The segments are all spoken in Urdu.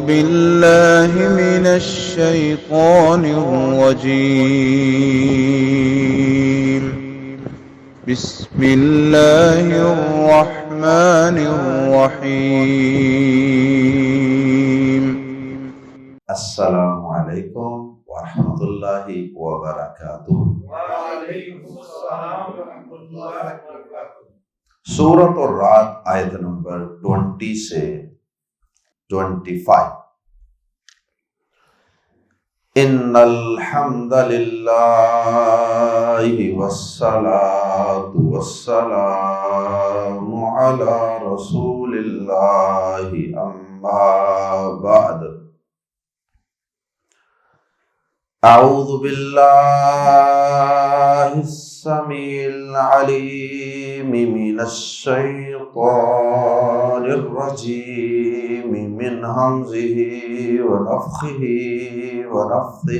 بالله من الشيطان الرجيم. بسم الله الرحمن الرحيم. السلام علیکم ورحمۃ اللہ وبرکاتہ۔ وعلیکم السلام ورحمۃ اللہ وبرکاتہ۔ سورۃ الرعد آیت نمبر 20 سے 25۔ ان الحمد للہ والصلاۃ والسلام علی رسول اللہ اما بعد۔ اعوذ باللہ السمیع العلیم من الشیطان الرجیم من ہمزہ ونفخہ ونفثہ۔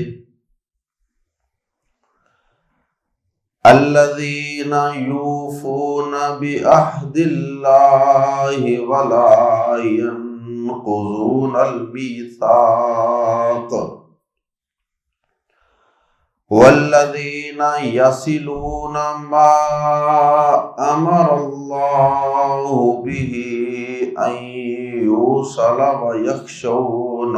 الذین یوفون بعہد اللہ ولا ينقضون المیثاق والذین یصلون ما امر اللہ بہ ان یوصل ویخشون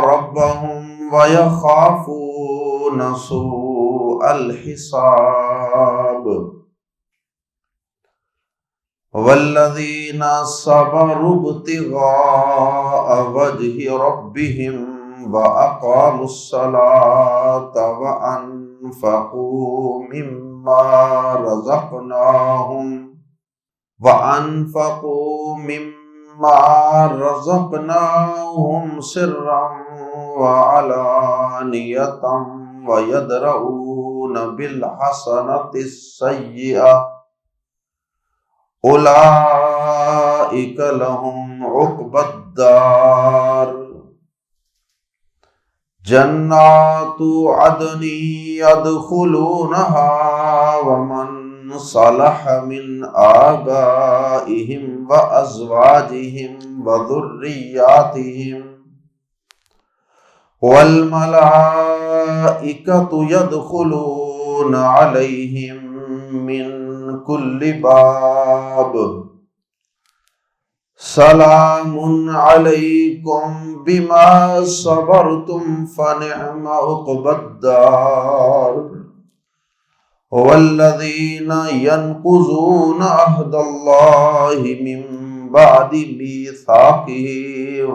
ربهم ویخافون سوء الحساب والذین صبروا ابتغاء وجہ ربهم وَأَقَامُوا الصَّلَاةَ وَأَنفَقُوا مِمَّا رَزَقْنَاهُمْ سِرًّا وَعَلَانِيَةً وَيَدْرَؤُونَ بِالْحَسَنَةِ السَّيِّئَةَ أُولَئِكَ لَهُمْ عُقْبَى الدَّارِ جنات عدن يدخلونها ومن صلح من آبائهم وأزواجهم وذرياتهم والملائكة يدخلون عليهم من كل باب سلام علیکم بما صبرتم فنعم عقبی الدار والذین ینقضون عہد اللہ من بعد میثاقہ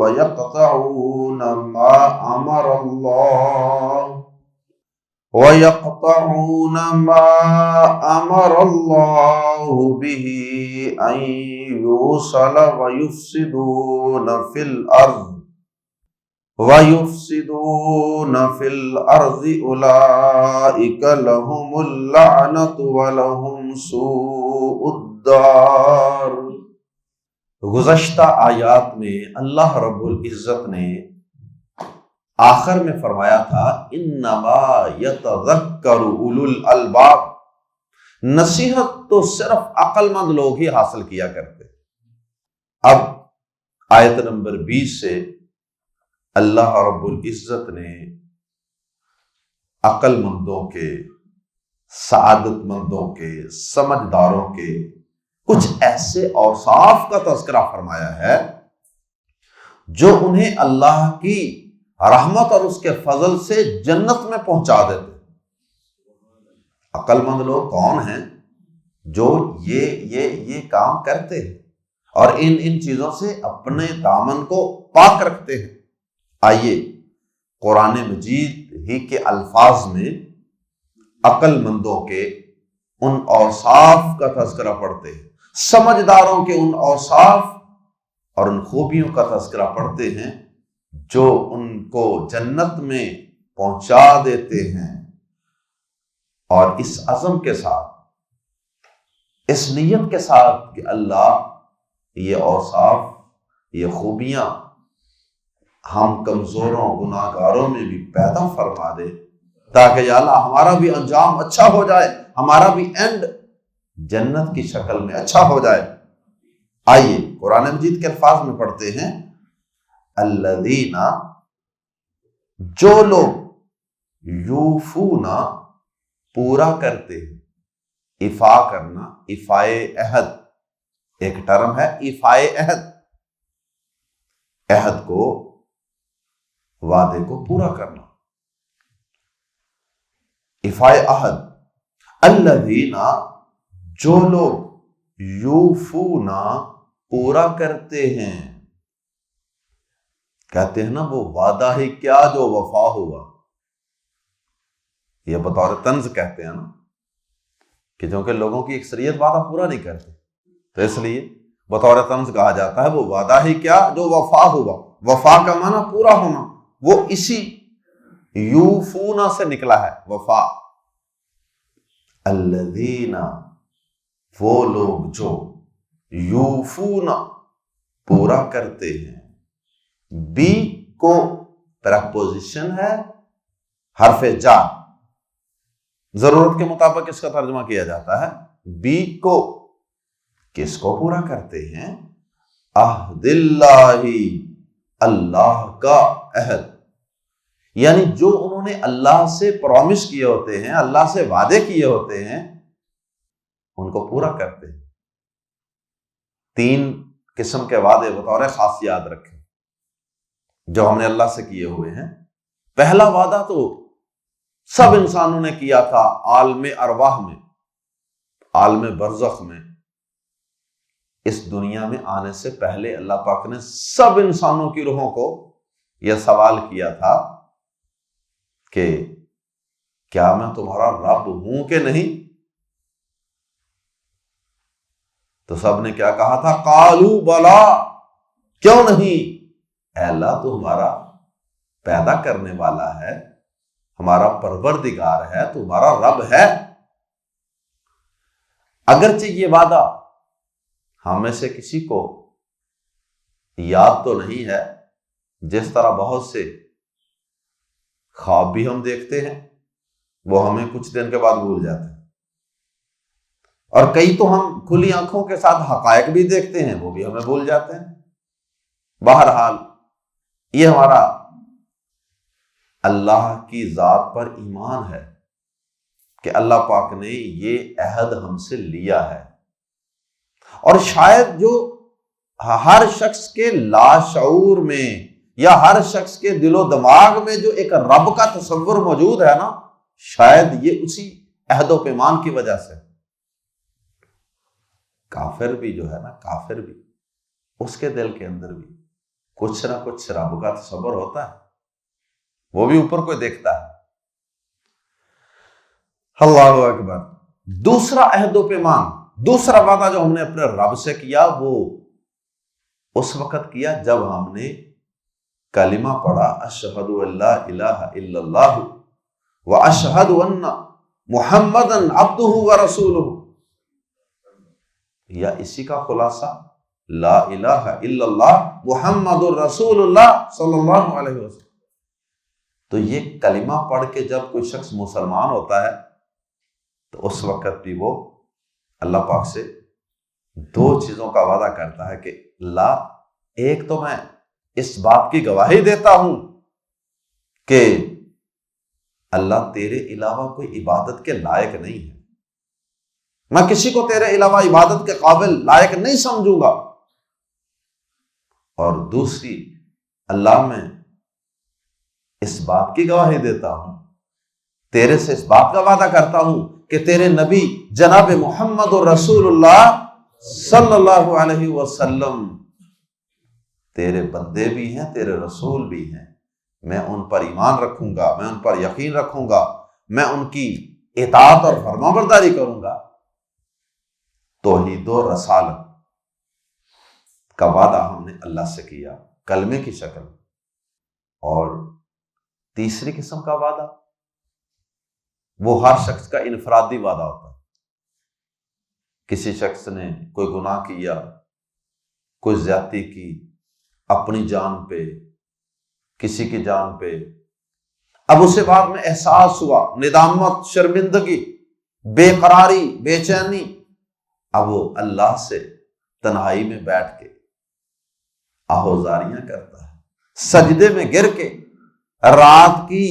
ویقطعون ما امر اللہ بہ ان یوصل ویفسدون فی الارض اولئک لہم اللعنۃ ولہم سوء الدار۔ گزشتہ آیات میں اللہ رب العزت نے آخر میں فرمایا تھا انما یتذکر اولو الالباب، نصیحت تو صرف عقل مند لوگ ہی حاصل کیا کرتے۔ اب آیت نمبر 20 سے اللہ رب العزت نے عقل مندوں کے، سعادت مندوں کے، سمجھداروں کے کچھ ایسے اوصاف کا تذکرہ فرمایا ہے جو انہیں اللہ کی رحمت اور اس کے فضل سے جنت میں پہنچا دیتے۔ عقل مند لوگ کون ہیں؟ جو یہ کام کرتے ہیں اور ان چیزوں سے اپنے دامن کو پاک رکھتے ہیں۔ آئیے قرآن مجید ہی کے الفاظ میں عقل مندوں کے ان اوصاف کا تذکرہ پڑھتے ہیں، سمجھداروں کے ان اوصاف اور ان خوبیوں کا تذکرہ پڑھتے ہیں جو ان کو جنت میں پہنچا دیتے ہیں، اور اس عزم کے ساتھ، اس نیت کے ساتھ کہ اللہ یہ اوصاف، یہ خوبیاں ہم کمزوروں گناہگاروں میں بھی پیدا فرما دے، تاکہ یا اللہ ہمارا بھی انجام اچھا ہو جائے، ہمارا بھی اینڈ جنت کی شکل میں اچھا ہو جائے۔ آئیے قرآن مجید کے الفاظ میں پڑھتے ہیں، الذین، جو لوگ یوفون، پورا کرتے ہیں، ایفا کرنا، ایفائے عہد ایک ٹرم ہے، ایفائے عہد، عہد کو، وعدے کو پورا کرنا، ایفائے عہد، الذین، جو لوگ یوفون، پورا کرتے ہیں، کہتے ہیں نا وہ وعدہ ہی کیا جو وفا ہوا، یہ بطور طنز کہتے ہیں نا کہ چونکہ لوگوں کی اکثریت وعدہ پورا نہیں کرتے تو اس لیے بطور طنز کہا جاتا ہے وہ وعدہ ہی کیا جو وفا ہوا۔ وفا کا معنی پورا ہونا، وہ اسی یوفون سے نکلا ہے وفا۔ الذین، وہ لوگ جو یوفون، پورا کرتے ہیں، بی کو پریپوزیشن ہے، حرف جار، ضرورت کے مطابق اس کا ترجمہ کیا جاتا ہے، بی کو، کس کو پورا کرتے ہیں؟ عہد اللہ، اللہ کا عہد، یعنی جو انہوں نے اللہ سے پرومس کیے ہوتے ہیں، اللہ سے وعدے کیے ہوتے ہیں، ان کو پورا کرتے ہیں۔ 3 قسم کے وعدے بطور خاص یاد رکھیں جو ہم نے اللہ سے کیے ہوئے ہیں۔ پہلا وعدہ تو سب انسانوں نے کیا تھا عالم ارواح میں، عالم برزخ میں، اس دنیا میں آنے سے پہلے اللہ پاک نے سب انسانوں کی روحوں کو یہ سوال کیا تھا کہ کیا میں تمہارا رب ہوں کہ نہیں؟ تو سب نے کیا کہا تھا؟ قالو بلا، کیوں نہیں، اے اللہ تو ہمارا پیدا کرنے والا ہے، ہمارا پروردگار ہے، تمہارا رب ہے۔ اگرچہ یہ وعدہ ہم میں سے کسی کو یاد تو نہیں ہے، جس طرح بہت سے خواب بھی ہم دیکھتے ہیں وہ ہمیں کچھ دن کے بعد بھول جاتے ہیں، اور کئی تو ہم کھلی آنکھوں کے ساتھ حقائق بھی دیکھتے ہیں وہ بھی ہمیں بھول جاتے ہیں۔ بہرحال یہ ہمارا اللہ کی ذات پر ایمان ہے کہ اللہ پاک نے یہ عہد ہم سے لیا ہے، اور شاید جو ہر شخص کے لاشعور میں یا ہر شخص کے دل و دماغ میں جو ایک رب کا تصور موجود ہے نا، شاید یہ اسی عہد و پیمان کی وجہ سے۔ کافر بھی جو ہے نا، کافر بھی، اس کے دل کے اندر بھی کچھ نہ کچھ رب کا تصور ہوتا ہے، وہ بھی اوپر کوئی دیکھتا ہے۔ اللہ اکبر۔ دوسرا عہد و پیمان، دوسرا وعدہ جو ہم نے اپنے رب سے کیا وہ اس وقت کیا جب ہم نے کلمہ پڑھا، اشہد ان لا الہ الا اللہ واشہد ان محمدا عبدہ ورسولہ، یا اسی کا خلاصہ لا الہ الا اللہ محمد الرسول اللہ صلی اللہ علیہ وسلم۔ تو یہ کلمہ پڑھ کے جب کوئی شخص مسلمان ہوتا ہے تو اس وقت بھی وہ اللہ پاک سے 2 چیزوں کا وعدہ کرتا ہے کہ لا، ایک تو میں اس بات کی گواہی دیتا ہوں کہ اللہ تیرے علاوہ کوئی عبادت کے لائق نہیں ہے، میں کسی کو تیرے علاوہ عبادت کے قابل لائق نہیں سمجھوں گا، اور دوسری اللہ میں اس بات کی گواہی دیتا ہوں، تیرے سے اس بات کا وعدہ کرتا ہوں کہ تیرے نبی جناب محمد رسول اللہ صلی اللہ علیہ وسلم تیرے بندے بھی ہیں، تیرے رسول بھی ہیں، میں ان پر ایمان رکھوں گا، میں ان پر یقین رکھوں گا، میں ان کی اطاعت اور فرمانبرداری کروں گا۔ توحید و رسالت کا وعدہ ہم نے اللہ سے کیا کلمے کی شکل۔ اور تیسری قسم کا وعدہ وہ ہر شخص کا انفرادی وعدہ ہوتا ہے۔ کسی شخص نے کوئی گناہ کیا، کوئی زیادتی کی اپنی جان پہ، کسی کی جان پہ، اب اسے بعد میں احساس ہوا، ندامت، شرمندگی، بے قراری، بے چینی، اب وہ اللہ سے تنہائی میں بیٹھ کے آہوزاریاں کرتا ہے، سجدے میں گر کے، رات کی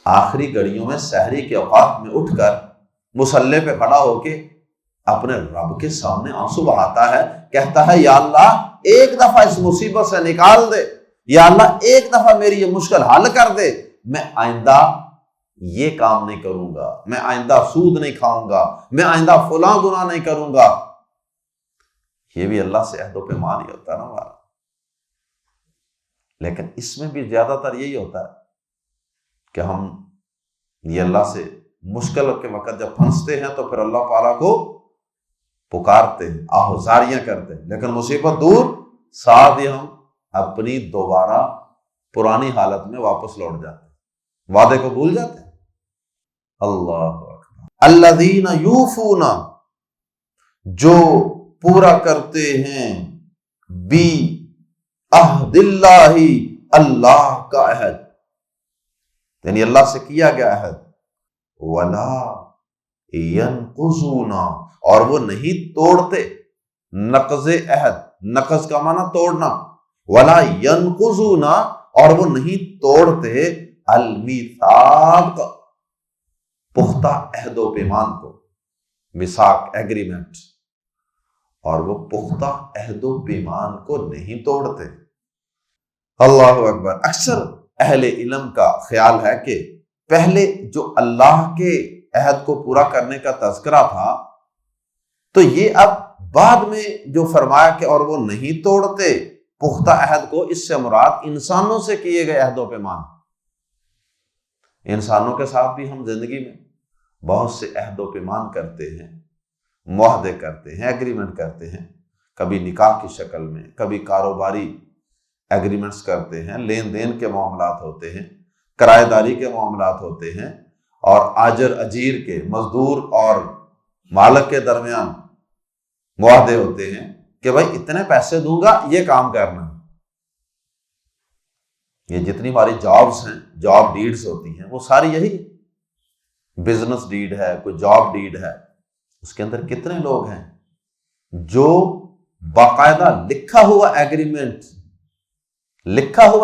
آخری گھڑیوں میں سحری کے اوقات میں اٹھ کر مصلی پہ کھڑا ہو کے اپنے رب کے سامنے آنسو بہاتا ہے، کہتا ہے یا اللہ ایک دفعہ اس مصیبت سے نکال دے، یا اللہ ایک دفعہ میری یہ مشکل حل کر دے، میں آئندہ یہ کام نہیں کروں گا، میں آئندہ سود نہیں کھاؤں گا، میں آئندہ فلاں گناہ نہیں کروں گا۔ یہ بھی اللہ سے عہد و پیمان ہی ہوتا ہے نا ہمارا۔ لیکن اس میں بھی زیادہ تر یہی ہوتا ہے کہ ہم یہ اللہ سے مشکل کے وقت جب پھنستے ہیں تو پھر اللہ تعالیٰ کو پکارتے ہیں، آہوزاریاں کرتے ہیں، لیکن مصیبت دور، ساتھ ہی ہم اپنی دوبارہ پرانی حالت میں واپس لوٹ جاتے ہیں، وعدے کو بھول جاتے ہیں۔ اللہ اکبر۔ الذین یوفون، جو پورا کرتے ہیں، بی عہد اللہ، اللہ کا عہد، یعنی اللہ سے کیا گیا عہد، ولا ینقضون، اور وہ نہیں توڑتے، نقض عہد، نقض کا معنی توڑنا، ولا ینقضون، اور وہ نہیں توڑتے، المیثاق، پختہ عہد و پیمان کو، میثاق ایگریمنٹ، اور وہ پختہ عہد و پیمان کو نہیں توڑتے۔ اللہ اکبر۔ اکثر اہل علم کا خیال ہے کہ پہلے جو اللہ کے عہد کو پورا کرنے کا تذکرہ تھا، تو یہ اب بعد میں جو فرمایا کہ اور وہ نہیں توڑتے پختہ عہد کو، اس سے مراد انسانوں سے کیے گئے عہد و پیمان۔ انسانوں کے ساتھ بھی ہم زندگی میں بہت سے عہد و پیمان کرتے ہیں، معاہدے کرتے ہیں، ایگریمنٹ کرتے ہیں، کبھی نکاح کی شکل میں، کبھی کاروباری ایگریمنٹس کرتے ہیں، لین دین کے معاملات ہوتے ہیں، کرایہ داری کے معاملات ہوتے ہیں، اور آجر اجیر کے، مزدور اور مالک کے درمیان معاہدے ہوتے ہیں کہ بھائی اتنے پیسے دوں گا، یہ کام کرنا۔ یہ جتنی ہماری جابس ہیں، جاب ڈیڈز ہوتی ہیں، وہ ساری یہی، بزنس ڈیڈ ہے، کوئی جاب ڈیڈ ہے، اس کے اندر کتنے لوگ ہیں جو باقاعدہ لکھا ہوا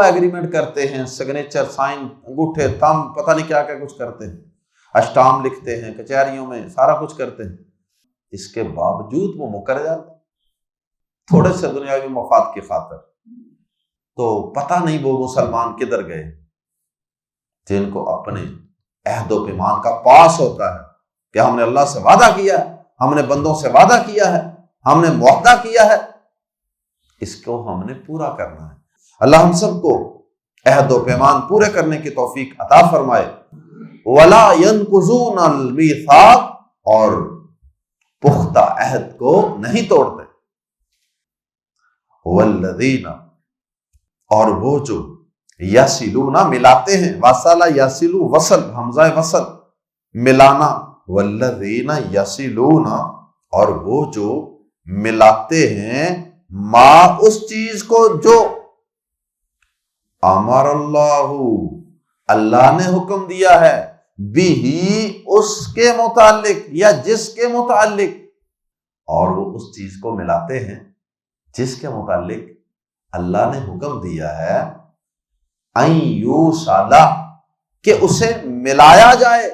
ایگریمنٹ کرتے ہیں، سگنیچر، سائن، انگوٹھے، تھم، پتہ نہیں کیا کیا کچھ کرتے ہیں، اشٹام لکھتے ہیں، کچہریوں میں سارا کچھ کرتے ہیں، اس کے باوجود وہ مکر جاتے تھوڑے سے دنیاوی مفاد کی خاطر۔ تو پتہ نہیں وہ مسلمان کدھر گئے جن کو اپنے عہد و پیمان کا پاس ہوتا ہے کہ ہم نے اللہ سے وعدہ کیا ہے، ہم نے بندوں سے وعدہ کیا ہے، ہم نے معاہدہ کیا ہے، اس کو ہم نے پورا کرنا ہے۔ اللہ ہم سب کو عہد و پیمان پورے کرنے کی توفیق عطا فرمائے۔ ولا ینقضون المیثاق، اور پختہ عہد کو نہیں توڑتے۔ والذین، اور وہ جو یصلون، ملاتے ہیں، وصل یصل، وصل، حمزہ وصل، ملانا، والذین یصلون، اور وہ جو ملاتے ہیں، ما، اس چیز کو جو امر اللہ، اللہ نے حکم دیا ہے، بھی، اس کے متعلق یا جس کے متعلق، اور وہ اس چیز کو ملاتے ہیں جس کے متعلق اللہ نے حکم دیا ہے، ان یوصل، کہ اسے ملایا جائے۔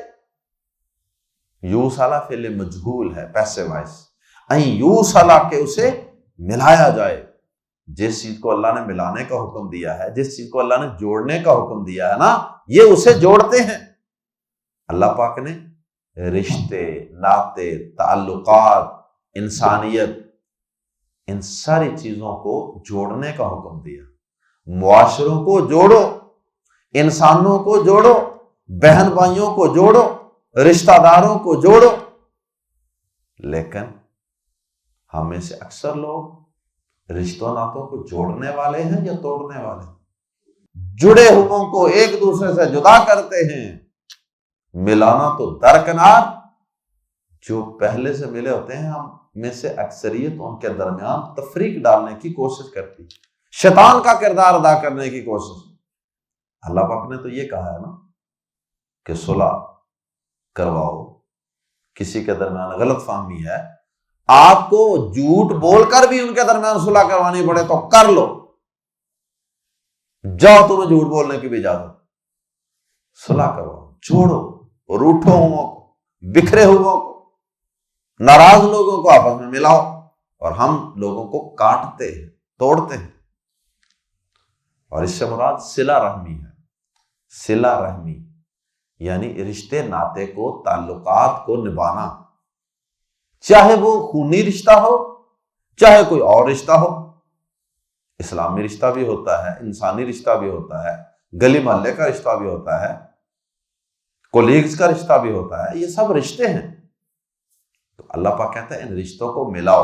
یوصل فعل مجہول ہے، پیسو وائس، ان یوصل، کہ اسے ملایا جائے۔ جس چیز کو اللہ نے ملانے کا حکم دیا ہے، جس چیز کو اللہ نے جوڑنے کا حکم دیا ہے نا، یہ اسے جوڑتے ہیں۔ اللہ پاک نے رشتے، ناطے، تعلقات، انسانیت، ان ساری چیزوں کو جوڑنے کا حکم دیا۔ معاشروں کو جوڑو، انسانوں کو جوڑو، بہن بھائیوں کو جوڑو، رشتہ داروں کو جوڑو۔ لیکن ہم میں سے اکثر لوگ رشتوں ناتوں کو جوڑنے والے ہیں یا توڑنے والے ہیں؟ جڑے ہوئوں کو ایک دوسرے سے جدا کرتے ہیں، ملانا تو درکنار۔ جو پہلے سے ملے ہوتے ہیں، ہم میں سے اکثریت ان کے درمیان تفریق ڈالنے کی کوشش کرتی، شیطان کا کردار ادا کرنے کی کوشش۔ اللہ پاک نے تو یہ کہا ہے نا کہ صلح کرواؤ، کسی کے درمیان غلط فہمی ہے آپ کو جھوٹ بول کر بھی ان کے درمیان صلح کروانی پڑے تو کر لو، جاؤ تمہیں جھوٹ بولنے کی بھی اجازت، صلح کرو، چھوڑو روٹھو ہوں کو، بکھرے ہوں کو، ناراض لوگوں کو آپس میں ملاؤ، اور ہم لوگوں کو کاٹتے ہیں، توڑتے ہیں۔ اور اس سے مراد صلہ رحمی ہے۔ صلہ رحمی یعنی رشتے ناطے کو، تعلقات کو نبھانا، چاہے وہ خونی رشتہ ہو چاہے کوئی اور رشتہ ہو۔ اسلامی رشتہ بھی ہوتا ہے، انسانی رشتہ بھی ہوتا ہے، گلی محلے کا رشتہ بھی ہوتا ہے، کولیگز کا رشتہ بھی ہوتا ہے، یہ سب رشتے ہیں۔ تو اللہ پاک کہتا ہے ان رشتوں کو ملاؤ۔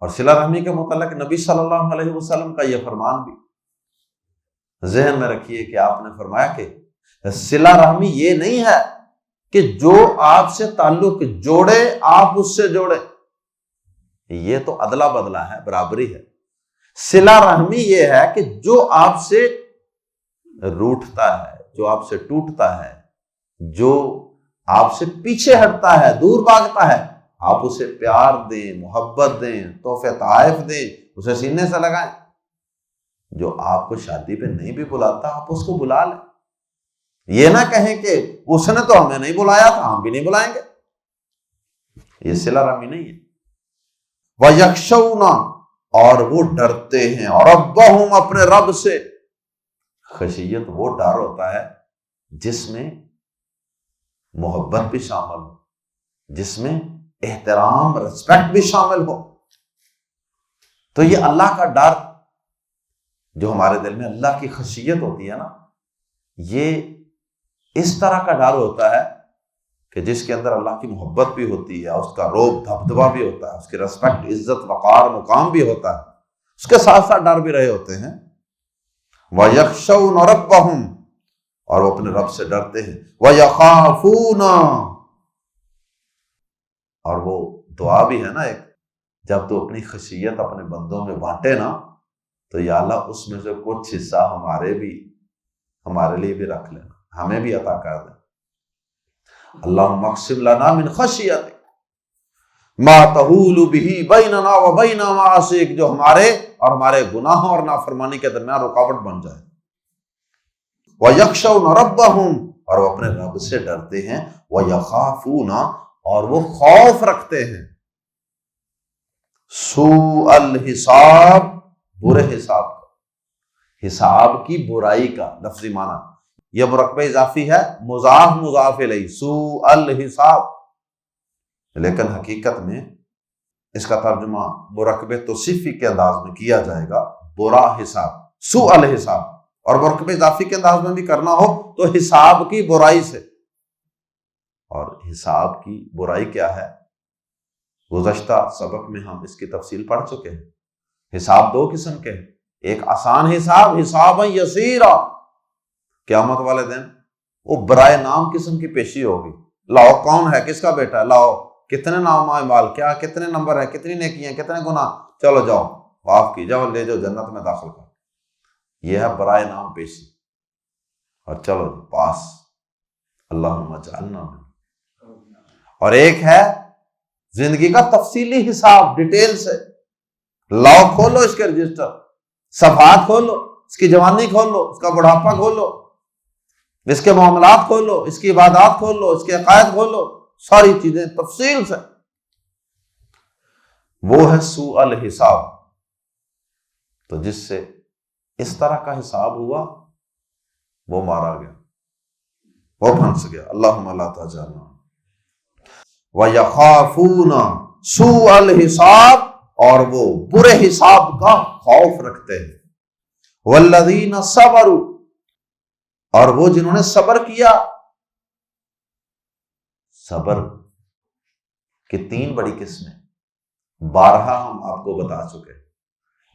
اور صلہ رحمی کے متعلق نبی صلی اللہ علیہ وسلم کا یہ فرمان بھی ذہن میں رکھیے کہ آپ نے فرمایا کہ صلہ رحمی یہ نہیں ہے کہ جو آپ سے تعلق جوڑے آپ اس سے جوڑے، یہ تو ادلا بدلا ہے، برابری ہے۔ صلہ رحمی یہ ہے کہ جو آپ سے روٹھتا ہے، جو آپ سے ٹوٹتا ہے، جو آپ سے پیچھے ہٹتا ہے، دور بھاگتا ہے، آپ اسے پیار دیں، محبت دیں، تحفے تحائف دیں، اسے سینے سے لگائیں۔ جو آپ کو شادی پہ نہیں بھی بلاتا آپ اس کو بلا لیں، یہ نہ کہیں کہ اس نے تو ہمیں نہیں بلایا تھا، ہم بھی نہیں بلائیں گے، یہ صلہ رحمی نہیں ہے۔ وَيَخْشَوْنَ اور وہ ڈرتے ہیں، اور ربہم اپنے رب سے۔ خشیت وہ ڈر ہوتا ہے جس میں محبت بھی شامل ہو، جس میں احترام، ریسپیکٹ بھی شامل ہو۔ تو یہ اللہ کا ڈر جو ہمارے دل میں اللہ کی خشیت ہوتی ہے نا، یہ اس طرح کا ڈر ہوتا ہے کہ جس کے اندر اللہ کی محبت بھی ہوتی ہے، اس کا روب دبدبا بھی ہوتا ہے، اس کی ریسپیکٹ، عزت، وقار، مقام بھی ہوتا ہے، اس کے ساتھ ساتھ ڈر بھی رہے ہوتے ہیں۔ وَيَخْشَوْنَ رَبَّهُمْ اور وہ اپنے رب سے ڈرتے ہیں۔ وَيَخَافُونَ اور وہ دعا بھی ہے نا ایک، جب تو اپنی خشیت اپنے بندوں میں بانٹے نا تو یا اللہ اس میں سے کچھ حصہ ہمارے لیے بھی رکھ لینا، ہمیں بھی عطا کر دیں۔ اللہم اقسم لنا من خشیتک ما تحول بہ بیننا و بین معاصیک، جو ہمارے اور ہمارے گناہوں اور نافرمانی کے درمیان رکاوٹ بن جائے۔ وَيَخْشَوْنَ رَبَّهُمْ اور وہ اپنے رب سے ڈرتے ہیں۔ وَيَخَافُونَ اور وہ خوف رکھتے ہیں سوء الحساب، برے حساب کا، حساب کی برائی کا لفظی معنی۔ یہ مرکب اضافی ہے، مضاف مضاف الیہ، سوء الحساب، لیکن حقیقت میں اس کا ترجمہ مرکب توصیفی کے انداز میں کیا جائے گا، برا حساب، سوء الحساب۔ اور مرکب اضافی کے انداز میں بھی کرنا ہو تو حساب کی برائی سے۔ اور حساب کی برائی کیا ہے؟ گزشتہ سبق میں ہم اس کی تفصیل پڑھ چکے ہیں۔ حساب دو قسم کے ہیں، ایک آسان حساب، حساب یسیرا، قیامت والے دن وہ برائے نام قسم کی پیشی ہوگی۔ لاؤ کون ہے، کس کا بیٹا ہے، لاؤ کتنے نام مال، کیا کتنے نمبر ہے، کتنی نیکیاں، کتنے گناہ، چلو جاؤ معاف کی، جاؤ لے جاؤ جنت میں داخل کر۔ یہ ہے برائے نام پیشی، اور چلو پاس، اللہم اجعلنا من۔ اور ایک ہے زندگی کا تفصیلی حساب، ڈیٹیل سے، لاؤ کھولو اس کے رجسٹر، صفحات کھولو، اس کی جوانی کھولو، اس کا بڑھاپا کھولو، اس کے معاملات کھولو، اس کی عبادات کھولو، اس کے عقائد کھولو، ساری چیزیں تفصیل سے۔ وہ ہے سوء الحساب۔ تو جس سے اس طرح کا حساب ہوا وہ مارا گیا، وہ پھنس گیا۔ اللہم لا تجعلنا۔ وَيَخَافُونَ سُوءَ الْحِسَابِ اور وہ برے حساب کا خوف رکھتے ہیں۔ وَالَّذِينَ صَبَرُوا اور وہ جنہوں نے صبر کیا۔ صبر کی تین بڑی قسمیں بارہا ہم آپ کو بتا چکے۔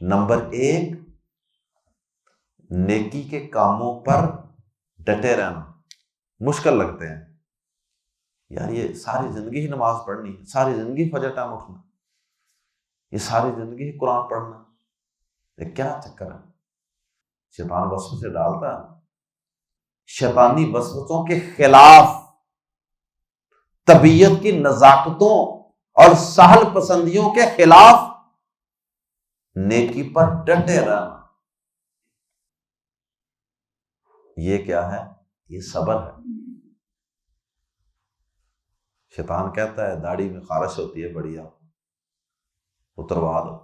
نمبر ایک، نیکی کے کاموں پر ڈٹے رہنا، مشکل لگتے ہیں، یار یہ ساری زندگی ہی نماز پڑھنی ہے، ساری زندگی فجر ٹائم اٹھنا، یہ ساری زندگی ہی قرآن پڑھنا، یہ کیا چکر ہے؟ شیطان وسوسے ڈالتا ہے، شیطانی وسوسوں کے خلاف طبیعت کی نزاکتوں اور سہل پسندیوں کے خلاف نیکی پر ڈٹے رہنا، یہ کیا ہے؟ یہ صبر ہے۔ شیطان کہتا ہے داڑھی میں خارش ہوتی ہے، بڑھیا اتروا دو۔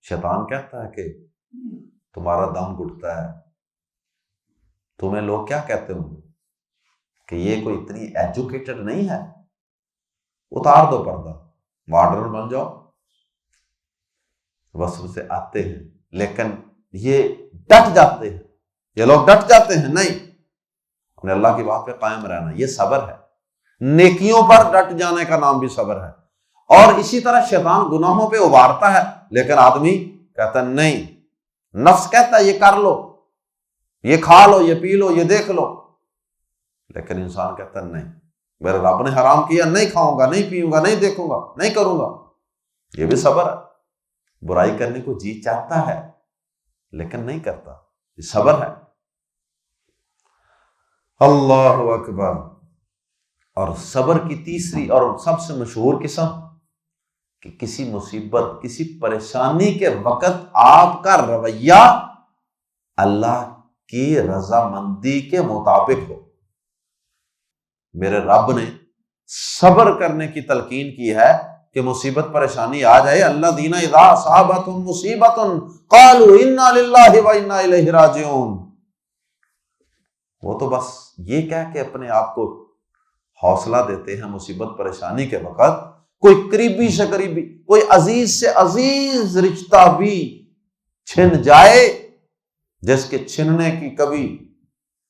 شیطان کہتا ہے کہ تمہارا دم گھٹتا ہے، تمہیں لوگ کیا کہتے ہوں گے کہ یہ کوئی اتنی ایجوکیٹڈ نہیں ہے، اتار دو پردہ، ماڈرن بن جاؤ۔ وسوسے سے آتے ہیں، لیکن یہ ڈٹ جاتے ہیں، یہ لوگ ڈٹ جاتے ہیں، نہیں، ہم نے اللہ کی بات پہ قائم رہنا، یہ صبر ہے۔ نیکیوں پر ڈٹ جانے کا نام بھی صبر ہے۔ اور اسی طرح شیطان گناہوں پہ ابھارتا ہے، لیکن آدمی کہتا ہے نہیں، نفس کہتا ہے یہ کر لو، یہ کھا لو، یہ پی لو، یہ دیکھ لو، لیکن انسان کہتا ہے نہیں، میرے رب نے حرام کیا، نہیں کھاؤں گا، نہیں پیوں گا، نہیں دیکھوں گا، نہیں کروں گا۔ یہ بھی صبر ہے۔ برائی کرنے کو جی چاہتا ہے لیکن نہیں کرتا، یہ صبر ہے۔ اللہ اکبر۔ اور صبر کی تیسری اور سب سے مشہور قسم کہ کسی مصیبت، کسی پریشانی کے وقت آپ کا رویہ اللہ کی رضامندی کے مطابق ہو۔ میرے رب نے صبر کرنے کی تلقین کی ہے کہ مصیبت پریشانی آ جائے، الذین اذا اصابتهم مصیبۃ قالوا انا للہ و انا الیہ راجعون، وہ تو بس یہ کہہ کے اپنے آپ کو حوصلہ دیتے ہیں مصیبت پریشانی کے وقت۔ کوئی قریبی سے قریبی، کوئی عزیز سے عزیز رشتہ بھی چھن جائے، جس کے چھننے کی کبھی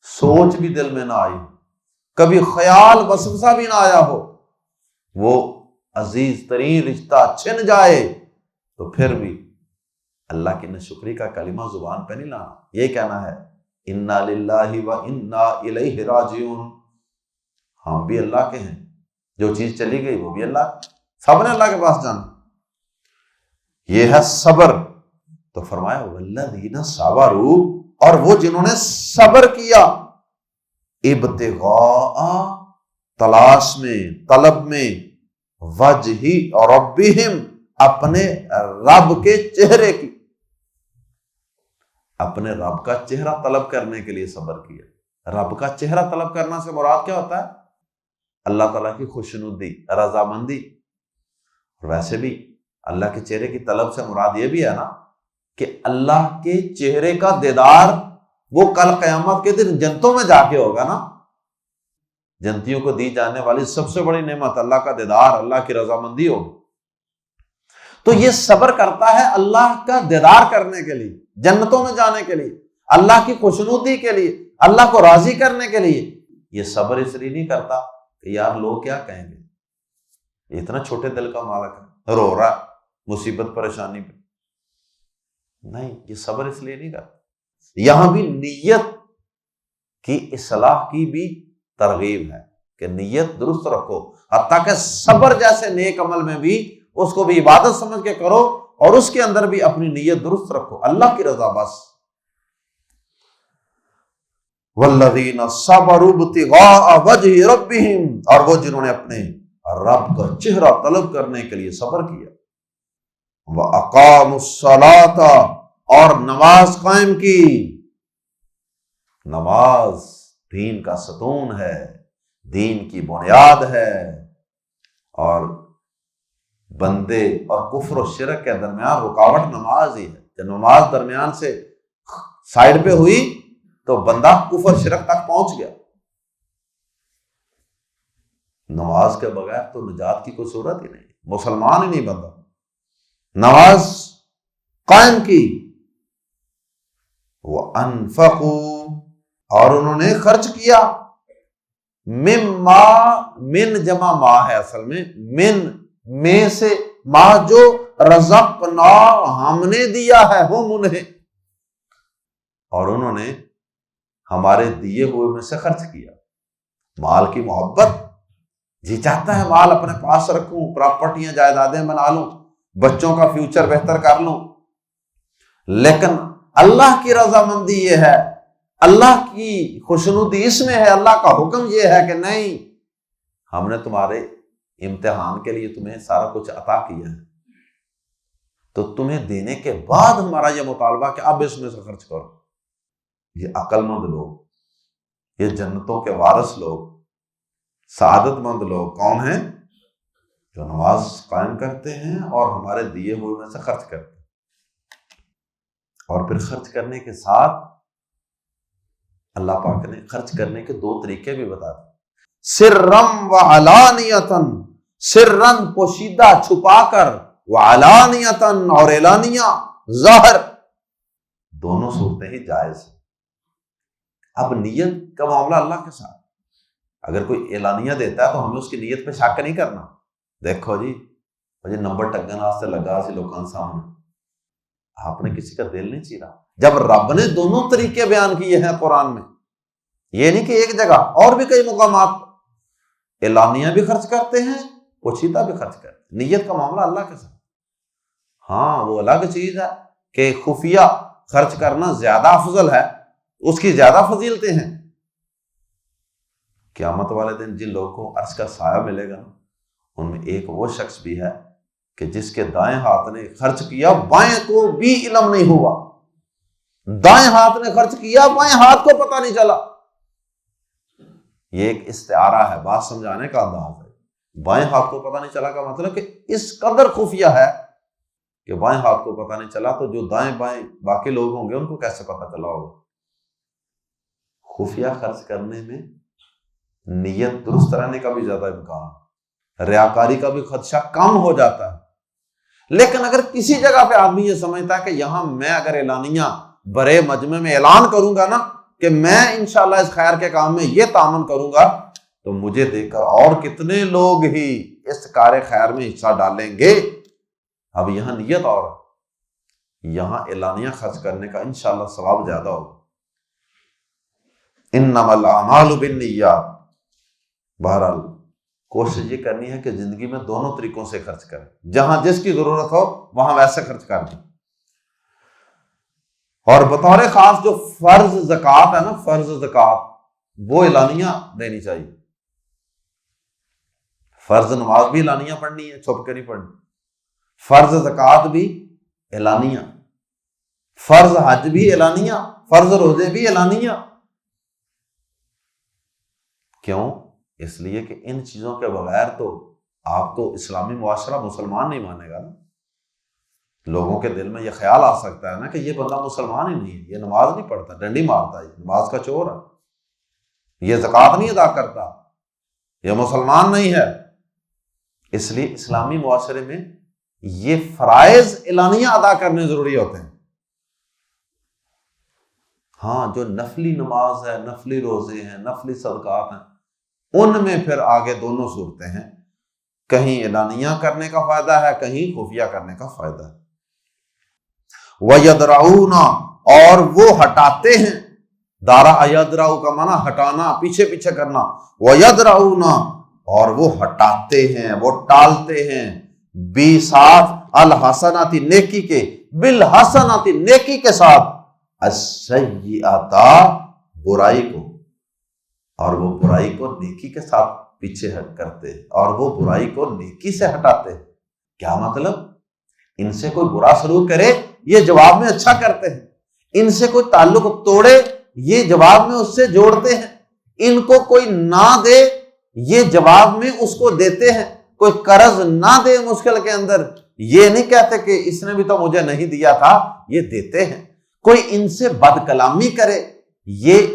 سوچ بھی دل میں نہ آئی، کبھی خیال وسوسہ بھی نہ آیا ہو، وہ عزیز ترین رشتہ چھن جائے تو پھر بھی اللہ کی ناشکری کا کلمہ زبان پہ نہیں لانا، یہ کہنا ہے انا للہ و انا الیہ راجعون، ہم بھی اللہ کے ہیں، جو چیز چلی گئی وہ بھی اللہ، سب نے اللہ کے پاس جانا۔ یہ ہے صبر۔ تو فرمایا والذین صبروا، اور وہ جنہوں نے صبر کیا، ابتغاء، تلاش میں، طلب میں، وجہ ربہم، اپنے رب کے چہرے کی، اپنے رب کا چہرہ طلب کرنے کے لیے صبر کیا۔ رب کا چہرہ طلب کرنا سے مراد کیا ہوتا ہے؟ اللہ تعالیٰ کی خوشنودی، رضامندی۔ ویسے بھی اللہ کے چہرے کی طلب سے مراد یہ بھی ہے نا کہ اللہ کے چہرے کا دیدار وہ کل قیامت کے دن جنتوں میں جا کے ہوگا نا۔ جنتیوں کو دی جانے والی سب سے بڑی نعمت اللہ کا دیدار، اللہ کی رضامندی ہوگی۔ تو یہ صبر کرتا ہے اللہ کا دیدار کرنے کے لیے، جنتوں میں جانے کے لیے، اللہ کی خوشنودی کے لیے، اللہ کو راضی کرنے کے لیے۔ یہ صبر اس لیے نہیں کرتا کہ یار لوگ کیا کہیں گے، یہ اتنا چھوٹے دل کا مالک ہے، رو رہا مصیبت پریشانی پہ، نہیں، یہ صبر اس لیے نہیں کرتا۔ یہاں بھی نیت کی اصلاح کی بھی ترغیب ہے کہ نیت درست رکھو، حتیٰ کہ صبر جیسے نیک عمل میں بھی اس کو بھی عبادت سمجھ کے کرو، اور اس کے اندر بھی اپنی نیت درست رکھو، اللہ کی رضا بس۔ والذین صبروا ابتغاء وجہ ربہم، اور وہ جنہوں نے اپنے رب کا چہرہ طلب کرنے کے لیے صبر کیا۔ وَأَقَامُوا الصَّلَاةَ، اور نماز قائم کی۔ نماز دین کا ستون ہے، دین کی بنیاد ہے، اور بندے اور کفر و شرک کے درمیان رکاوٹ نماز ہی ہے۔ جب نماز درمیان سے سائڈ پہ ہوئی تو بندہ کفر شرک تک پہنچ گیا۔ نماز کے بغیر تو نجات کی کوئی صورت ہی نہیں، مسلمان ہی نہیں بندہ۔ نماز قائم کی۔ وَأَنفَقُوا، اور انہوں نے خرچ کیا۔ مما، من جمع ما ہے اصل میں سے، ما جو رزقنا، ہم نے دیا ہے، ہم انہیں، اور انہوں نے ہمارے دیے ہوئے میں سے خرچ کیا۔ مال کی محبت، جی چاہتا ہے مال اپنے پاس رکھوں، پراپرٹیاں جائیدادیں بنا لوں، بچوں کا فیوچر بہتر کر لوں، لیکن اللہ کی رضامندی یہ ہے، اللہ کی خوشنودی اس میں ہے، اللہ کا حکم یہ ہے کہ نہیں، ہم نے تمہارے امتحان کے لیے تمہیں سارا کچھ عطا کیا ہے، تو تمہیں دینے کے بعد ہمارا یہ مطالبہ کہ اب اس میں سے خرچ کرو۔ یہ عقل مند لوگ، یہ جنتوں کے وارث لوگ، سعادت مند لوگ کون ہیں؟ جو نماز قائم کرتے ہیں اور ہمارے دیے ہوئے میں سے خرچ کرتے ہیں، اور پھر خرچ کرنے کے ساتھ اللہ پاک نے خرچ کرنے کے دو طریقے بھی بتا دیے، سرم و علانیتن، سرن پوشیدہ چھپا کر، وعلانیتن اور اعلانیہ ظاہر، دونوں صورتیں ہی جائز ہیں۔ اب نیت کا معاملہ اللہ کے ساتھ، اگر کوئی اعلانیہ دیتا ہے تو ہمیں اس کی نیت پہ شک نہیں کرنا، دیکھو جی مجھے نمبر ٹگن واسطے لگا سی لوگوں سامنے، آپ نے کسی کا دل نہیں چیرا۔ جب رب نے دونوں طریقے بیان کیے ہیں قرآن میں، یہ نہیں کہ ایک جگہ، اور بھی کئی مقامات اعلانیہ بھی خرچ کرتے ہیں، پوشیدہ بھی خرچ کرتے ہیں، نیت کا معاملہ اللہ کے ساتھ۔ ہاں وہ الگ چیز ہے کہ خفیہ خرچ کرنا زیادہ افضل ہے، اس کی زیادہ فضیلتیں ہیں۔ قیامت والے دن جن لوگوں کو عرش کا سایہ ملے گا ان میں ایک وہ شخص بھی ہے کہ جس کے دائیں ہاتھ نے خرچ کیا، بائیں کو بھی علم نہیں ہوا، دائیں ہاتھ نے خرچ کیا، بائیں ہاتھ کو پتہ نہیں چلا۔ یہ ایک استعارہ ہے، بات سمجھانے کا انداز ہے۔ بائیں ہاتھ کو پتہ نہیں چلا کا مطلب کہ اس قدر خفیہ ہے کہ بائیں ہاتھ کو پتہ نہیں چلا، تو جو دائیں بائیں باقی لوگ ہوں گے ان کو کیسے پتہ چلا ہوگا؟ خفیہ خرچ کرنے میں نیت درست رہنے کا بھی زیادہ امکان ہے، ریاکاری کا بھی خدشہ کم ہو جاتا ہے۔ لیکن اگر کسی جگہ پہ آدمی یہ سمجھتا ہے کہ یہاں میں اگر اعلانیہ برے مجمع میں اعلان کروں گا نا کہ میں انشاءاللہ اس خیر کے کام میں یہ تعاون کروں گا، تو مجھے دیکھ کر اور کتنے لوگ ہی اس کار خیر میں حصہ ڈالیں گے۔ اب یہاں نیت اور یہاں اعلانیہ خرچ کرنے کا انشاءاللہ ثواب زیادہ ہوگا۔ انما الاعمال بالنیات۔ بہرحال کوشش یہ کرنی ہے کہ زندگی میں دونوں طریقوں سے خرچ کریں، جہاں جس کی ضرورت ہو وہاں ویسے خرچ کر دیں، اور بطور خاص جو فرض زکوٰۃ ہے نا، فرض زکوٰۃ وہ اعلانیہ دینی چاہیے۔ فرض نماز بھی اعلانیہ پڑھنی ہے، چھپ کے نہیں پڑھنی، فرض زکوٰۃ بھی اعلانیہ، فرض حج بھی اعلانیہ، فرض روزے بھی اعلانیہ۔ کیوں؟ اس لیے کہ ان چیزوں کے بغیر تو آپ کو اسلامی معاشرہ مسلمان نہیں مانے گا نا۔ لوگوں کے دل میں یہ خیال آ سکتا ہے نا کہ یہ بندہ مسلمان ہی نہیں ہے، یہ نماز نہیں پڑھتا، ڈنڈی مارتا ہے، نماز کا چور ہے، یہ زکوٰۃ نہیں ادا کرتا، یہ مسلمان نہیں ہے۔ اس لیے اسلامی معاشرے میں یہ فرائض اعلانیہ ادا کرنے ضروری ہوتے ہیں۔ ہاں جو نفلی نماز ہے، نفلی روزے ہیں، نفلی صدقات ہیں، ان میں پھر آگے دونوں صورتیں ہیں، کہیں اعلانیہ کرنے کا فائدہ ہے، کہیں خفیہ کرنے کا فائدہ ہے۔ وَيَدْرَعُونَ اور وہ ہٹاتے ہیں، دارا یدرعو کا معنی ہٹانا، پیچھے پیچھے کرنا، وَيَدْرَعُونَ اور وہ ہٹاتے ہیں، وہ ٹالتے ہیں، بھی ساتھ الحسنات نیکی کے، بالحسنات نیکی کے ساتھ، السیئۃ برائی کو، اور وہ برائی کو نیکی کے ساتھ پیچھے ہٹ کرتے ہیں، اور وہ برائی کو نیکی سے ہٹاتے ہیں۔ کیا مطلب؟ ان سے کوئی برا سلوک کرے یہ جواب میں اچھا کرتے ہیں، ان سے کوئی تعلق توڑے یہ جواب میں اس سے جوڑتے ہیں، ان کو کوئی نہ دے یہ جواب میں اس کو دیتے ہیں، کوئی قرض نہ دے مشکل کے اندر یہ نہیں کہتے کہ اس نے بھی تو مجھے نہیں دیا تھا، یہ دیتے ہیں۔ کوئی ان سے بد کلامی کرے یہ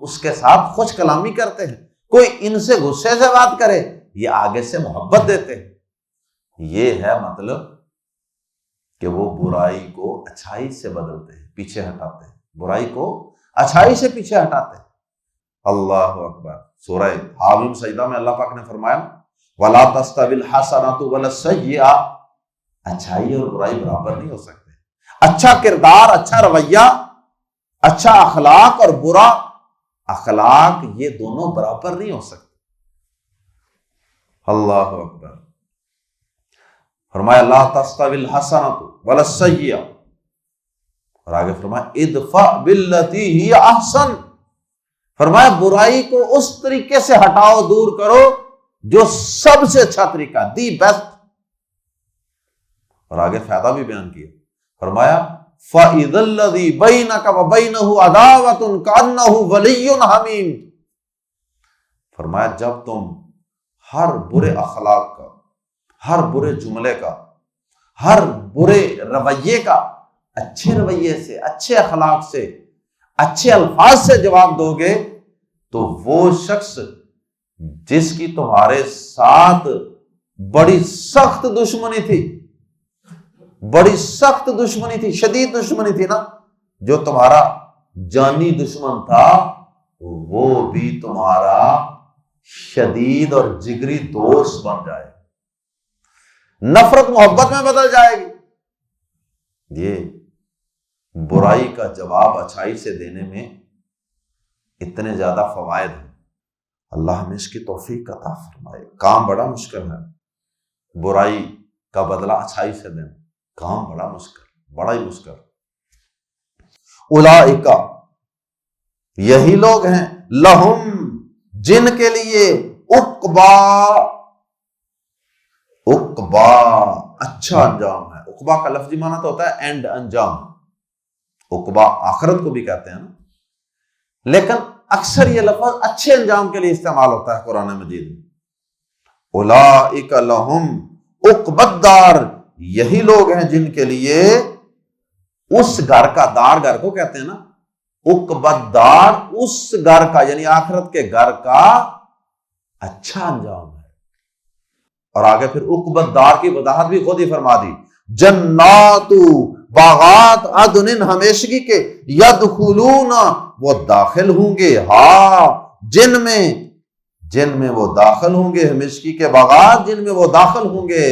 اس کے ساتھ خوش کلامی کرتے ہیں، کوئی ان سے غصے سے بات کرے یہ آگے سے محبت دیتے ہیں۔ یہ ہے مطلب کہ وہ برائی کو اچھائی سے بدلتے ہیں، پیچھے ہٹاتے ہیں، برائی کو اچھائی سے پیچھے ہٹاتے ہیں۔ اللہ اکبر۔ سورہ حامیم سجدہ میں اللہ پاک نے فرمایا وَلَا تَسْتَوِي الْحَسَنَةُ وَلَا السَّيِّئَةُ، اچھائی اور برائی برابر نہیں ہو سکتے۔ اچھا کردار، اچھا رویہ، اچھا اخلاق اور برا اخلاق یہ دونوں برابر نہیں ہو سکتے۔ اللہ اکبر۔ فرمایا لا تستوی الحسنۃ ولا السیئۃ، اور آگے فرمایا ادفع باللتی ہی احسن، فرمایا برائی کو اس طریقے سے ہٹاؤ، دور کرو جو سب سے اچھا طریقہ، دی بیسٹ. اور آگے فائدہ بھی بیان کیا، فرمایا فَإِذَا الَّذِي بَيْنَكَ وَبَيْنَهُ عَدَاوَةٌ كَأَنَّهُ وَلِيٌّ حَمِيمٌ. فرمایا جب تم ہر برے اخلاق کا، ہر برے جملے کا، ہر برے رویے کا اچھے رویے سے، اچھے اخلاق سے، اچھے الفاظ سے جواب دو گے تو وہ شخص جس کی تمہارے ساتھ بڑی سخت دشمنی تھی، بڑی سخت دشمنی تھی، شدید دشمنی تھی نا، جو تمہارا جانی دشمن تھا، وہ بھی تمہارا شدید اور جگری دوست بن جائے، نفرت محبت میں بدل جائے گی. یہ برائی کا جواب اچھائی سے دینے میں اتنے زیادہ فوائد ہیں. اللہ ہمیں اس کی توفیق عطا فرمائے. کام بڑا مشکل ہے، برائی کا بدلہ اچھائی سے دینا کام بڑا مشکل، بڑا ہی مشکل. اولئک، یہی لوگ ہیں، لہم، جن کے لیے عقبا اچھا انجام ہے. عقبا کا لفظی معنی تو ہوتا ہے اینڈ، انجام. عقبا آخرت کو بھی کہتے ہیں نا، لیکن اکثر یہ لفظ اچھے انجام کے لیے استعمال ہوتا ہے قرآن مجید میں. اولئک لہم عقبی الدار، یہی لوگ ہیں جن کے لیے اس گھر کا، دار گھر کو کہتے ہیں نا، عقبی الدار، اس گھر کا یعنی آخرت کے گھر کا اچھا انجام ہے. اور آگے پھر عقبی الدار کی وضاحت بھی خود ہی فرما دی، جنات، باغات، عدن، ہمیشگی کے، یدخلون، وہ داخل ہوں گے، ہاں، جن میں وہ داخل ہوں گے، ہمیشگی کے باغات جن میں وہ داخل ہوں گے.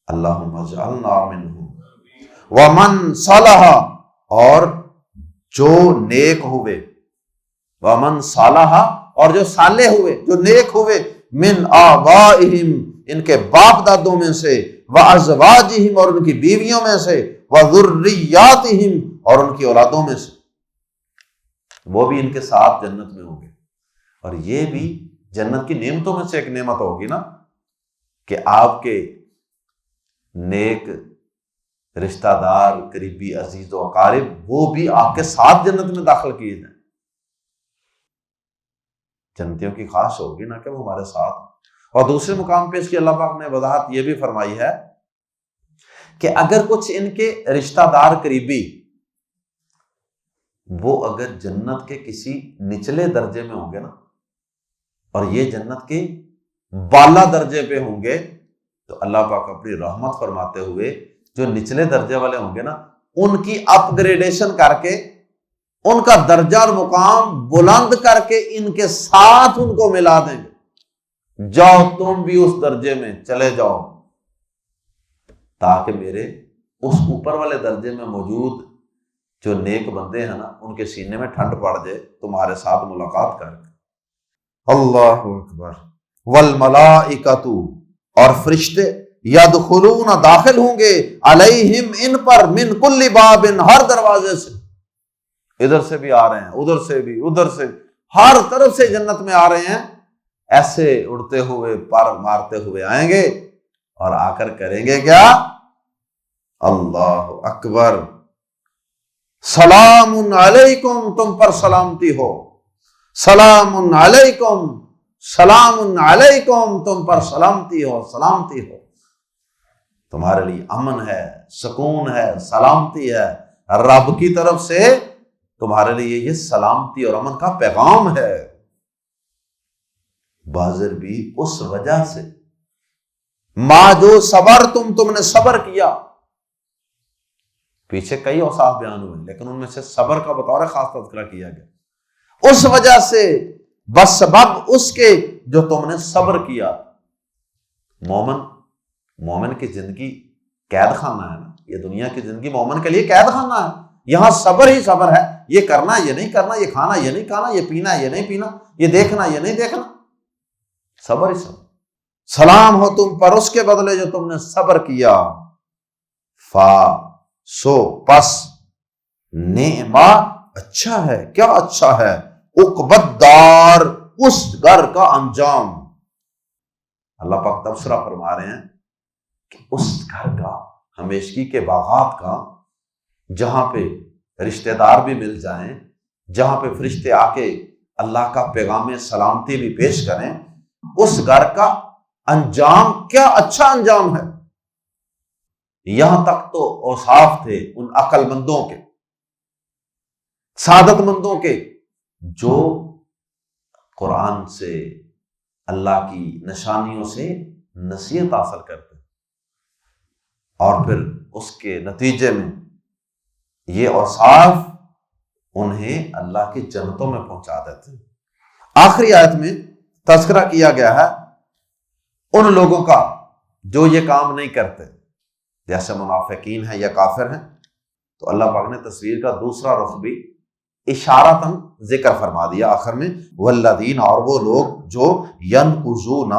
اللہم اجعلنا منہم. ومن صلح، اور جو نیک ہوئے، ومن صلح، اور جو صالح ہوئے، جو نیک ہوئے، من آبائہم، ان کے باپ دادوں میں سے، وازواجہم، اور ان کی بیویوں میں سے، وذریاتہم، اور ان کی اولادوں میں سے، وہ بھی ان کے ساتھ جنت میں ہوں گے. اور یہ بھی جنت کی نعمتوں میں سے ایک نعمت ہوگی نا، کہ آپ کے نیک رشتہ دار، قریبی، عزیز و اقارب، وہ بھی آپ کے ساتھ جنت میں داخل کیے جائیں. جنتیوں کی خواہش ہوگی نا کہ وہ ہمارے ساتھ. اور دوسرے مقام پہ اس کی اللہ پاک نے وضاحت یہ بھی فرمائی ہے کہ اگر کچھ ان کے رشتہ دار قریبی، وہ اگر جنت کے کسی نچلے درجے میں ہوں گے نا، اور یہ جنت کے بالا درجے پہ ہوں گے، تو اللہ پاک اپنی رحمت فرماتے ہوئے جو نچلے درجے والے ہوں گے نا، ان کی اپ گریڈیشن کر کے، ان کا درجہ اور مقام بلند کر کے ان کے ساتھ ان کو ملا دیں گے. جاؤ تم بھی اس درجے میں چلے جاؤ، تاکہ میرے اس اوپر والے درجے میں موجود جو نیک بندے ہیں نا، ان کے سینے میں ٹھنڈ پڑ جائے تمہارے ساتھ ملاقات کر کے. اللہ اکبر. والملائکۃ، اور فرشتے، یدخلون، داخل ہوں گے، علیہم، ان پر، من کل باب، ہر دروازے سے. ادھر سے بھی آ رہے ہیں، ادھر سے بھی، ادھر سے، ہر طرف سے جنت میں آ رہے ہیں. ایسے اڑتے ہوئے، پر مارتے ہوئے آئیں گے، اور آ کر کریں گے کیا؟ اللہ اکبر. سلام علیکم، تم پر سلامتی ہو. سلام علیکم، سلام علیکم، تم پر سلامتی ہو، سلامتی ہو. تمہارے لیے امن ہے، سکون ہے، سلامتی ہے. رب کی طرف سے تمہارے لیے یہ سلامتی اور امن کا پیغام ہے. بازر بھی اس وجہ سے، ماں جو صبر تم نے صبر کیا. پیچھے کئی اوصاف بیان ہوئے، لیکن ان میں سے صبر کا بطور خاص تذکرہ کیا گیا. اس وجہ سے، بسبب اس کے جو تم نے صبر کیا. مومن کی زندگی قید خانہ ہے نا، یہ دنیا کی زندگی مومن کے لیے قید خانہ ہے. یہاں صبر ہی صبر ہے. یہ کرنا، یہ نہیں کرنا، یہ کھانا، یہ نہیں کھانا، یہ پینا، یہ نہیں پینا، یہ دیکھنا، یہ نہیں دیکھنا. صبر ہی صبر. سلام ہو تم پر اس کے بدلے جو تم نے صبر کیا. سو پس، نعما، اچھا ہے. کیا اچھا ہے؟ عقبی الدار، اس گھر کا انجام. اللہ پاک تبصرہ فرما رہے ہیں کہ اس گھر کا، ہمیشگی کے باغات کا، جہاں پہ رشتہ دار بھی مل جائیں، جہاں پہ فرشتے آ کے اللہ کا پیغام سلامتی بھی پیش کریں، اس گھر کا انجام کیا اچھا انجام ہے۔ یہاں تک تو اوصاف تھے ان عقل مندوں کے، سعادت مندوں کے، جو قرآن سے، اللہ کی نشانیوں سے نصیحت حاصل کرتے اور پھر اس کے نتیجے میں یہ اوصاف انہیں اللہ کی جنتوں میں پہنچا دیتے ہیں۔ آخری آیت میں تذکرہ کیا گیا ہے ان لوگوں کا جو یہ کام نہیں کرتے، جیسے منافقین ہیں یا کافر ہیں۔ تو اللہ پاک نے تصویر کا دوسرا رخ بھی اشارتاً ذکر فرما دیا آخر میں، والذین، اور وہ لوگ جو ینقضون،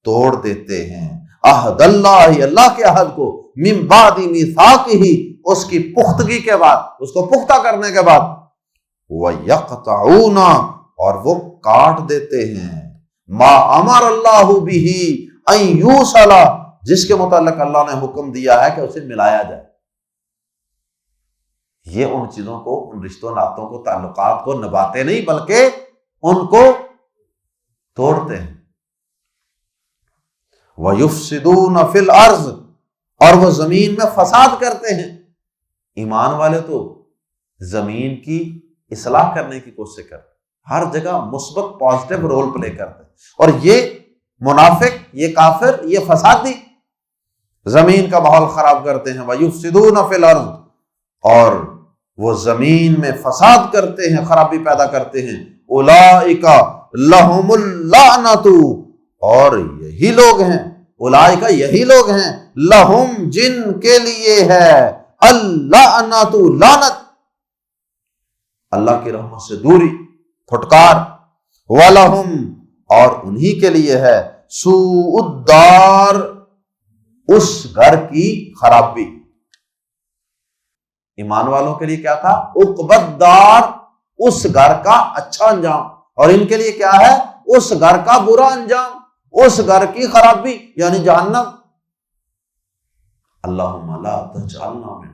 توڑ دیتے ہیں، عہد اللہ، اللہ کے عہد کو، من بعد میثاقہ، اس کی پختگی کے بعد، اس کو پختہ کرنے کے بعد، وَيَقْطَعُونَ، اور وہ کاٹ دیتے ہیں، ما امر اللہ بہ ان یوصل، جس کے متعلق اللہ نے حکم دیا ہے کہ اسے ملایا جائے۔ یہ ان چیزوں کو، ان رشتوں ناتوں کو، تعلقات کو نبھاتے نہیں بلکہ ان کو توڑتے ہیں۔ وَيُفْسِدُونَ فِي الْأَرْضِ، اور وہ زمین میں فساد کرتے ہیں۔ ایمان والے تو زمین کی اصلاح کرنے کی کوشش کرتے، ہر جگہ مثبت پازیٹیو رول پلے کرتے، اور یہ منافق، یہ کافر، یہ فسادی زمین کا ماحول خراب کرتے ہیں۔ وَيُفْسِدُونَ فِي الْأَرْضِ، اور وہ زمین میں فساد کرتے ہیں، خرابی پیدا کرتے ہیں۔ اولئک لہم اللعنۃ، اور یہی لوگ ہیں، اولئک یہی لوگ ہیں، لہم جن کے لیے ہے، اللعنۃ لعنت، اللہ کی رحمت سے دوری، پھٹکار، وَلَهُمْ، اور انہی کے لیے ہے، سوء الدار، اس گھر کی خرابی۔ ایمان والوں کے لیے کیا تھا؟ عقبی الدار، اس گھر کا اچھا انجام، اور ان کے لیے کیا ہے؟ اس گھر کا برا انجام، اس گھر کی خرابی، یعنی جہنم۔ اللہم لا تجعلنا من،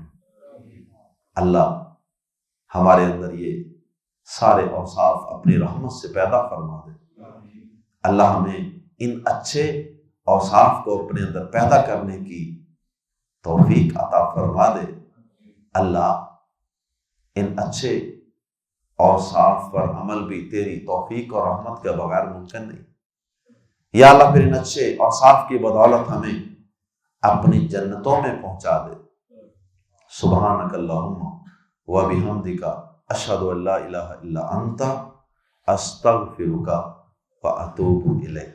اللہ ہمارے اندر یہ سارے اوصاف اپنی رحمت سے پیدا فرما دے۔ اللہ ہمیں ان اچھے اوصاف کو اپنے اندر پیدا کرنے کی توفیق عطا فرما دے۔ اللہ ان اچھے اوصاف پر عمل بھی تیری توفیق اور رحمت کے بغیر ممکن نہیں۔ یا اللہ پھر ان اچھے اوصاف کی بدولت ہمیں اپنی جنتوں میں پہنچا دے۔ سبحانک اللہم و بحمدک، اشہد ان لا الہ الا انت، استغفرک و اتوب الیک۔